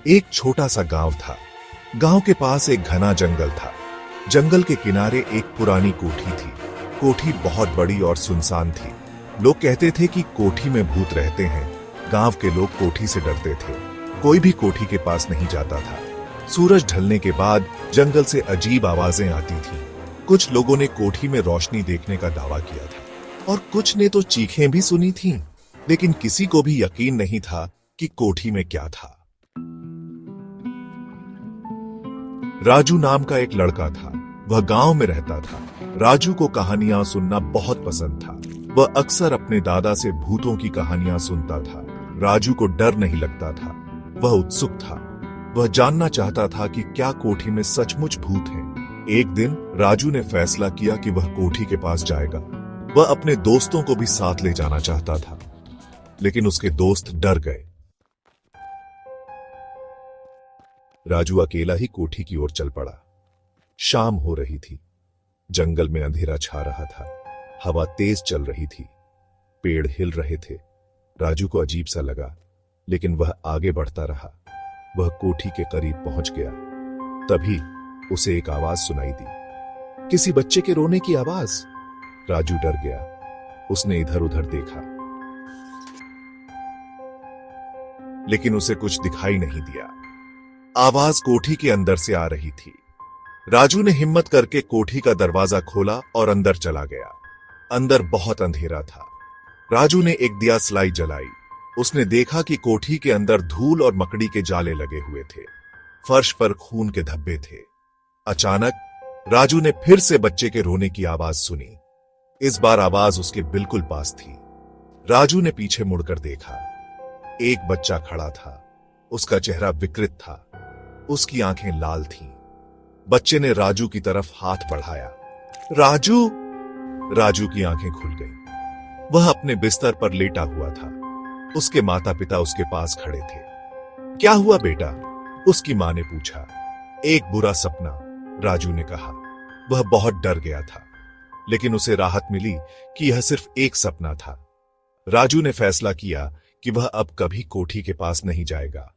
एक छोटा सा गांव था। गांव के पास एक घना जंगल था। जंगल के किनारे एक पुरानी कोठी थी। कोठी बहुत बड़ी और सुनसान थी। लोग कहते थे कि कोठी में भूत रहते हैं। गांव के लोग कोठी से डरते थे। कोई भी कोठी के पास नहीं जाता था। सूरज ढलने के बाद जंगल से अजीब आवाजें आती थीं। कुछ लोगों ने कोठी में रोशनी देखने का दावा किया था और कुछ ने तो चीखें भी सुनी थीं, लेकिन किसी को भी यकीन नहीं था कि कोठी में क्या था। राजू नाम का एक लड़का था। वह गांव में रहता था। राजू को कहानियां सुनना बहुत पसंद था। वह अक्सर अपने दादा से भूतों की कहानियां सुनता था। राजू को डर नहीं लगता था। वह उत्सुक था। वह जानना चाहता था कि क्या कोठी में सचमुच भूत हैं। एक दिन राजू ने फैसला किया कि वह कोठी के पास जाएगा। वह अपने दोस्तों को भी साथ ले जाना चाहता था, लेकिन उसके दोस्त डर गए। राजू अकेला ही कोठी की ओर चल पड़ा। शाम हो रही थी। जंगल में अंधेरा छा रहा था। हवा तेज चल रही थी। पेड़ हिल रहे थे। राजू को अजीब सा लगा, लेकिन वह आगे बढ़ता रहा। वह कोठी के करीब पहुंच गया। तभी उसे एक आवाज सुनाई दी, किसी बच्चे के रोने की आवाज। राजू डर गया। उसने इधर उधर देखा, लेकिन उसे कुछ दिखाई नहीं दिया। आवाज कोठी के अंदर से आ रही थी। राजू ने हिम्मत करके कोठी का दरवाजा खोला और अंदर चला गया। अंदर बहुत अंधेरा था। राजू ने एक दिया स्लाई जलाई। उसने देखा कि कोठी के अंदर धूल और मकड़ी के जाले लगे हुए थे। फर्श पर खून के धब्बे थे। अचानक राजू ने फिर से बच्चे के रोने की आवाज सुनी। इस बार आवाज उसके बिल्कुल पास थी। राजू ने पीछे मुड़कर देखा। एक बच्चा खड़ा था। उसका चेहरा विकृत था। उसकी आंखें लाल थीं। बच्चे ने राजू की तरफ हाथ बढ़ाया। राजू! राजू की आंखें खुल गईं। वह अपने बिस्तर पर लेटा हुआ था। उसके माता पिता उसके पास खड़े थे। क्या हुआ बेटा? उसकी मां ने पूछा। एक बुरा सपना, राजू ने कहा। वह बहुत डर गया था, लेकिन उसे राहत मिली कि यह सिर्फ एक सपना था। राजू ने फैसला किया कि वह अब कभी कोठी के पास नहीं जाएगा।